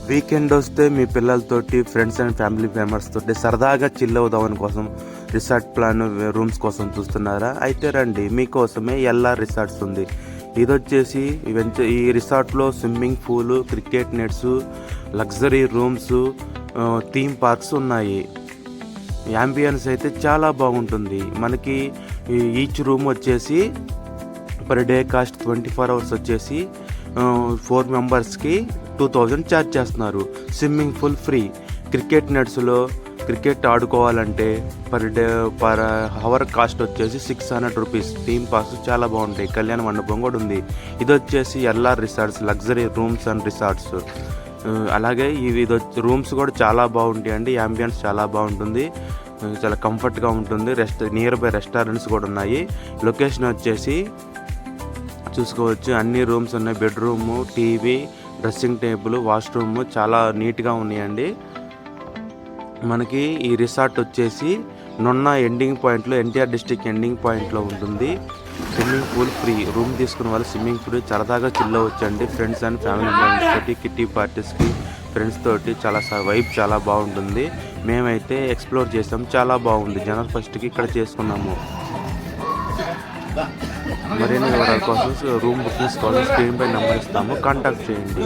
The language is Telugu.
వీకెండ్ వస్తే మీ పిల్లలతోటి ఫ్రెండ్స్ అండ్ ఫ్యామిలీ మెంబర్స్ తోటి సరదాగా చిల్ అవుదామని కోసం రిసార్ట్ ప్లాన్ రూమ్స్ కోసం చూస్తున్నారా? అయితే రండి, మీకోసమే ఎల్ఆర్ రిసార్ట్స్ ఉంది. ఇది వచ్చేసి ఈ రిసార్ట్లో swimming pool, cricket nets, luxury rooms, theme parks ఉన్నాయి. యాంబియన్స్ అయితే చాలా బాగుంటుంది. మనకి ఈచ్ రూమ్ వచ్చేసి పర్ డే కాస్ట్ 24 hours వచ్చేసి 4 మెంబర్స్కి 2000 ఛార్జ్ చేస్తున్నారు. Swimming pool free. క్రికెట్ నెట్స్లో క్రికెట్ ఆడుకోవాలంటే పర్ అవర్ కాస్ట్ వచ్చేసి 600 రూపీస్. థీమ్ పార్క్స్ చాలా బాగుంటాయి. కళ్యాణ మండపం కూడా ఉంది. ఇది వచ్చేసి LR resorts luxury rooms and resorts. అలాగే రూమ్స్ కూడా చాలా బాగుంటాయి అండి. యాంబియన్స్ చాలా బాగుంటుంది, చాలా కంఫర్ట్గా ఉంటుంది. నియర్ బై రెస్టారెంట్స్ కూడా ఉన్నాయి. లొకేషన్ వచ్చేసి చూసుకోవచ్చు, అన్ని రూమ్స్ ఉన్నాయి. Bedroom, TV, dressing table, washroom చాలా నీట్గా ఉన్నాయండి. మనకి ఈ రిసార్ట్ వచ్చేసి నున్న ఎండింగ్ పాయింట్లో, ఎన్టీఆర్ డిస్ట్రిక్ట్ ఎండింగ్ పాయింట్లో ఉంటుంది. Swimming pool free. రూమ్ తీసుకున్న వాళ్ళు స్విమ్మింగ్ పూల్ సరదాగా చిల్ అవ్వచ్చండి. ఫ్రెండ్స్ అండ్ ఫ్యామిలీ మెంబర్స్ తోటి, కిట్టి పార్టీస్కి ఫ్రెండ్స్ తోటి చాలా వైబ్ చాలా బాగుంటుంది. మేమైతే ఎక్స్ప్లోర్ చేసాం, చాలా బాగుంది. జనవరి 1st ఇక్కడ చేసుకున్నాము. మరిన్ని వివరాల కోసం రూమ్ బుకింగ్స్ కోసం స్క్రీన్ పై నెంబర్ ఇస్తాము, కాంటాక్ట్ చేయండి.